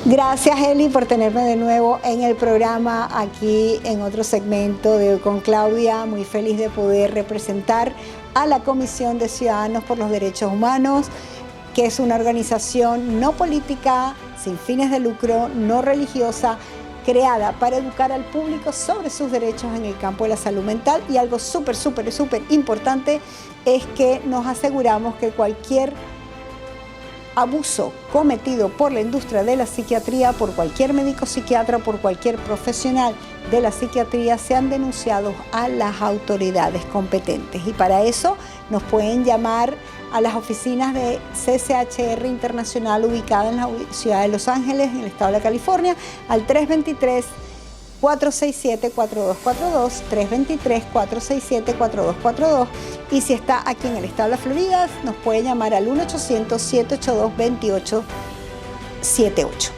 Gracias, Eli, por tenerme de nuevo en el programa, aquí en otro segmento de Hoy con Claudia. Muy feliz de poder representar a la Comisión de Ciudadanos por los Derechos Humanos, que es una organización no política, sin fines de lucro, no religiosa, creada para educar al público sobre sus derechos en el campo de la salud mental. Y algo súper importante es que nos aseguramos que cualquier abuso cometido por la industria de la psiquiatría, por cualquier médico psiquiatra, por cualquier profesional de la psiquiatría, sean denunciados a las autoridades competentes. Y para eso nos pueden llamar a las oficinas de CCHR Internacional ubicada en la ciudad de Los Ángeles, en el estado de California, al 323-467-4242, 323-467-4242. Y si está aquí en el estado de la Florida, nos puede llamar al 1-800-782-2878.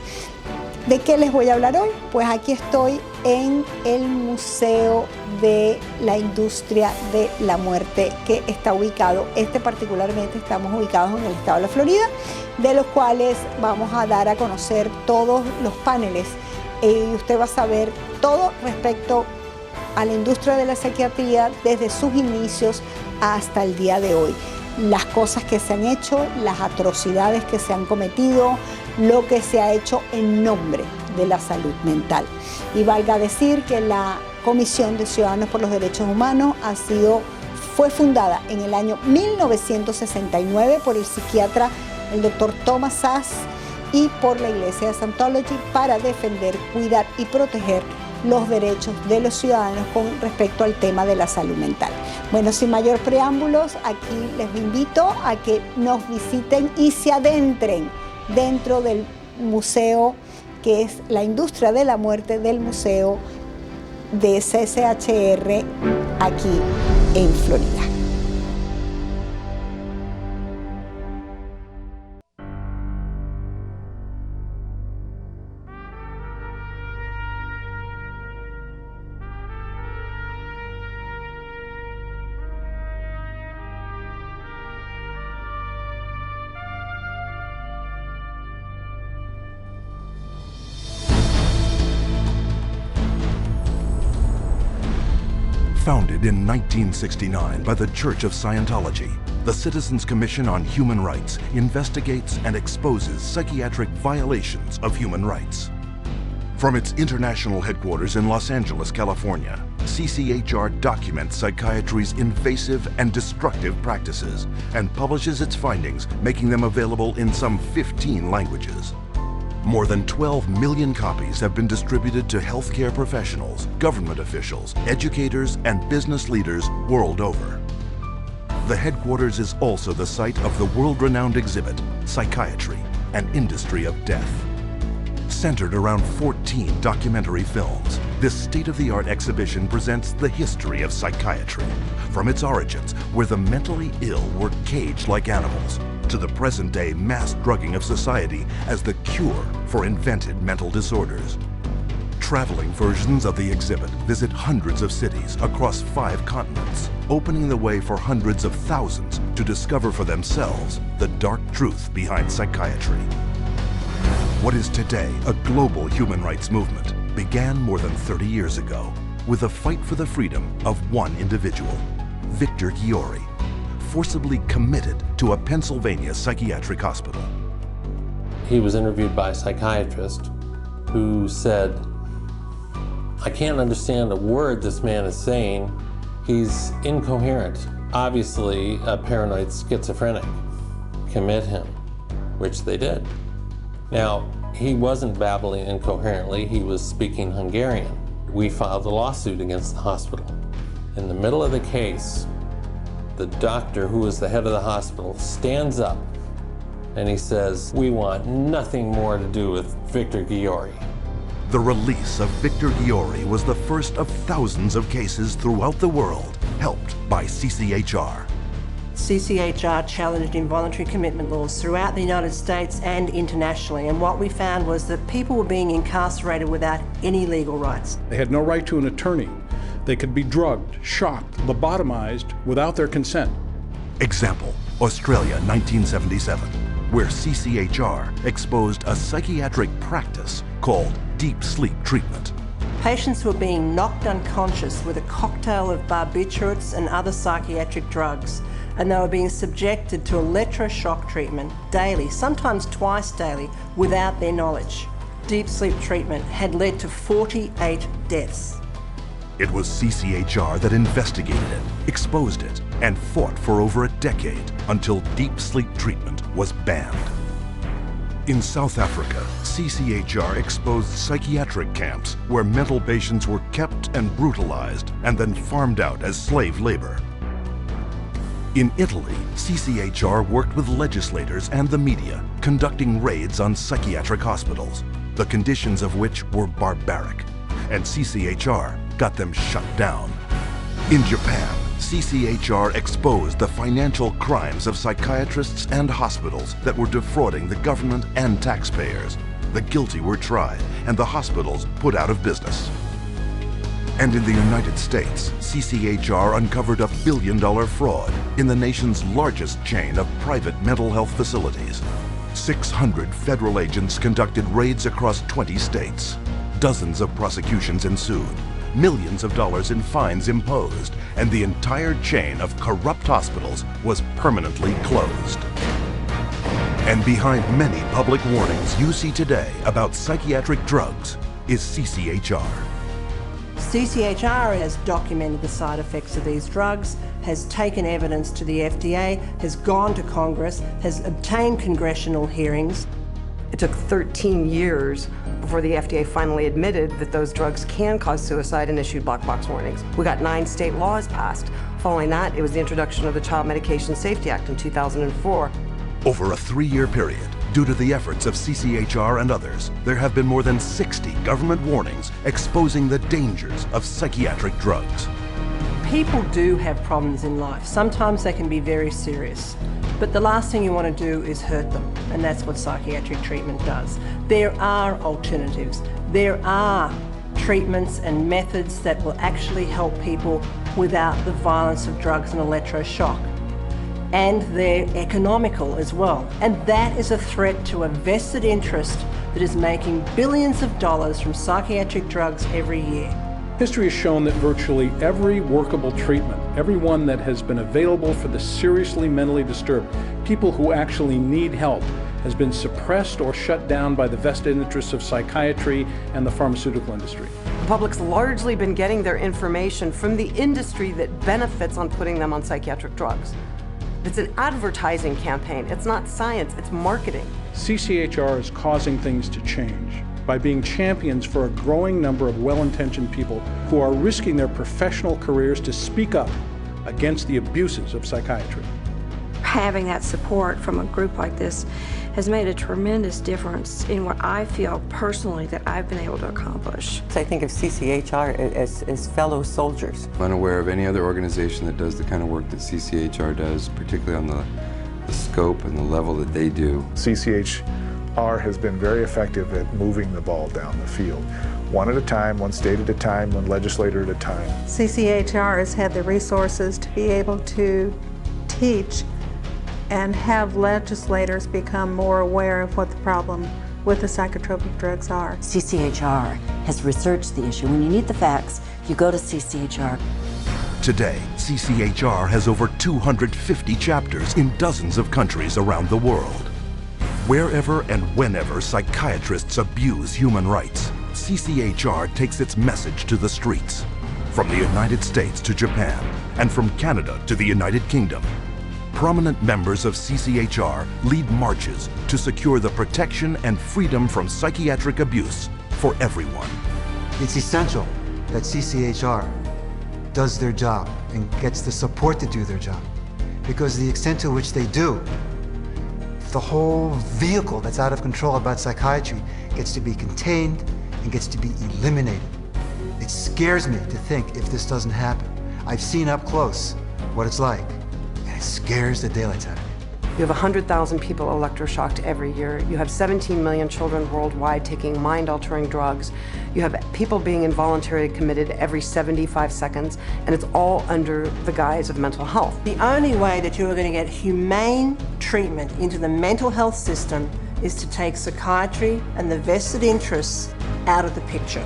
¿De qué les voy a hablar hoy? Pues aquí estoy en el Museo de la Industria de la Muerte, que está ubicado, particularmente estamos ubicados en el estado de la Florida, de los cuales vamos a dar a conocer todos los paneles y usted va a saber todo respecto a la industria de la psiquiatría desde sus inicios hasta el día de hoy. Las cosas que se han hecho, las atrocidades que se han cometido, lo que se ha hecho en nombre de la salud mental. Y valga decir que la Comisión de Ciudadanos por los Derechos Humanos fue fundada en el año 1969 por el psiquiatra, el doctor Thomas Szasz, y por la Iglesia de Scientology para defender, cuidar y proteger los derechos de los ciudadanos con respecto al tema de la salud mental. Bueno, sin mayor preámbulos, aquí les invito a que nos visiten y se adentren dentro del museo, que es la industria de la muerte del Museo de CCHR aquí en Florida. Founded in 1969 by the Church of Scientology, the Citizens Commission on Human Rights investigates and exposes psychiatric violations of human rights. From its international headquarters in Los Angeles, California, CCHR documents psychiatry's invasive and destructive practices and publishes its findings, making them available in some 15 languages. More than 12 million copies have been distributed to healthcare professionals, government officials, educators, and business leaders world over. The headquarters is also the site of the world-renowned exhibit, Psychiatry, an Industry of Death. Centered around 14 documentary films, this state-of-the-art exhibition presents the history of psychiatry, from its origins, where the mentally ill were caged like animals, to the present-day mass drugging of society as the cure for invented mental disorders. Traveling versions of the exhibit visit hundreds of cities across 5 continents, opening the way for hundreds of thousands to discover for themselves the dark truth behind psychiatry. What is today a global human rights movement began more than 30 years ago with a fight for the freedom of one individual, Victor Ghiori, forcibly committed to a Pennsylvania psychiatric hospital. He was interviewed by a psychiatrist who said, "I can't understand a word this man is saying. He's incoherent. Obviously a paranoid schizophrenic. Commit him," which they did. Now, he wasn't babbling incoherently, he was speaking Hungarian. We filed a lawsuit against the hospital. In the middle of the case, the doctor, who was the head of the hospital, stands up and he says, "We want nothing more to do with Victor Ghiori." The release of Victor Ghiori was the first of thousands of cases throughout the world, helped by CCHR. CCHR challenged involuntary commitment laws throughout the United States and internationally, and what we found was that people were being incarcerated without any legal rights. They had no right to an attorney. They could be drugged, shocked, lobotomized without their consent. Example, Australia, 1977. where CCHR exposed a psychiatric practice called deep sleep treatment. Patients were being knocked unconscious with a cocktail of barbiturates and other psychiatric drugs, and they were being subjected to electroshock treatment daily, sometimes twice daily, without their knowledge. Deep sleep treatment had led to 48 deaths. It was CCHR that investigated it, exposed it, and fought for over a decade until deep sleep treatment was banned. In South Africa, CCHR exposed psychiatric camps where mental patients were kept and brutalized and then farmed out as slave labor. In Italy, CCHR worked with legislators and the media, conducting raids on psychiatric hospitals, the conditions of which were barbaric, and CCHR got them shut down. In Japan, CCHR exposed the financial crimes of psychiatrists and hospitals that were defrauding the government and taxpayers. The guilty were tried and the hospitals put out of business. And in the United States, CCHR uncovered a billion-dollar fraud in the nation's largest chain of private mental health facilities. 600 federal agents conducted raids across 20 states. Dozens of prosecutions ensued. Millions of dollars in fines imposed, and the entire chain of corrupt hospitals was permanently closed. And behind many public warnings you see today about psychiatric drugs is CCHR. CCHR has documented the side effects of these drugs, has taken evidence to the FDA, has gone to Congress, has obtained congressional hearings. It took 13 years before the FDA finally admitted that those drugs can cause suicide and issued black box warnings. We got 9 state laws passed. Following that, it was the introduction of the Child Medication Safety Act in 2004. Over a 3-year period, due to the efforts of CCHR and others, there have been more than 60 government warnings exposing the dangers of psychiatric drugs. People do have problems in life. Sometimes they can be very serious. But the last thing you want to do is hurt them, and that's what psychiatric treatment does. There are alternatives. There are treatments and methods that will actually help people without the violence of drugs and electroshock. And they're economical as well. And that is a threat to a vested interest that is making billions of dollars from psychiatric drugs every year. History has shown that virtually every workable treatment, every one that has been available for the seriously mentally disturbed, people who actually need help, has been suppressed or shut down by the vested interests of psychiatry and the pharmaceutical industry. The public's largely been getting their information from the industry that benefits on putting them on psychiatric drugs. It's an advertising campaign. It's not science, it's marketing. CCHR is causing things to change by being champions for a growing number of well-intentioned people who are risking their professional careers to speak up against the abuses of psychiatry. Having that support from a group like this has made a tremendous difference in what I feel personally that I've been able to accomplish. I think of CCHR as fellow soldiers. I'm unaware of any other organization that does the kind of work that CCHR does, particularly on the scope and the level that they do. CCHR has been very effective at moving the ball down the field. One at a time, one state at a time, one legislator at a time. CCHR has had the resources to be able to teach and have legislators become more aware of what the problem with the psychotropic drugs are. CCHR has researched the issue. When you need the facts, you go to CCHR. Today, CCHR has over 250 chapters in dozens of countries around the world. Wherever and whenever psychiatrists abuse human rights, CCHR takes its message to the streets. From the United States to Japan, and from Canada to the United Kingdom, prominent members of CCHR lead marches to secure the protection and freedom from psychiatric abuse for everyone. It's essential that CCHR does their job and gets the support to do their job, because the extent to which they do, the whole vehicle that's out of control about psychiatry gets to be contained and gets to be eliminated. It scares me to think if this doesn't happen. I've seen up close what it's like. It scares the daylights out of me. You have 100,000 people electroshocked every year. You have 17 million children worldwide taking mind-altering drugs. You have people being involuntarily committed every 75 seconds, and it's all under the guise of mental health. The only way that you are going to get humane treatment into the mental health system is to take psychiatry and the vested interests out of the picture.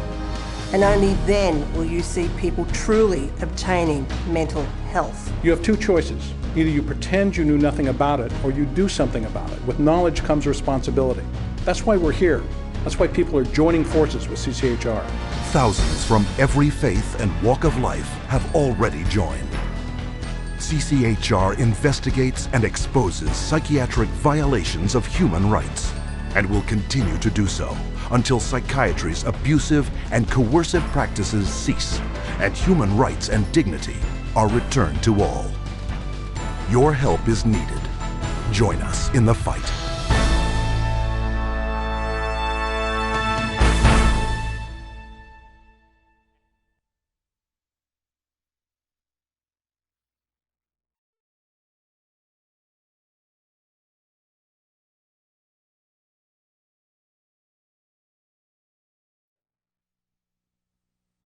And only then will you see people truly obtaining mental health. You have two choices. Either you pretend you knew nothing about it, or you do something about it. With knowledge comes responsibility. That's why we're here. That's why people are joining forces with CCHR. Thousands from every faith and walk of life have already joined. CCHR investigates and exposes psychiatric violations of human rights, and will continue to do so until psychiatry's abusive and coercive practices cease and human rights and dignity are returned to all. Your help is needed. Join us in the fight.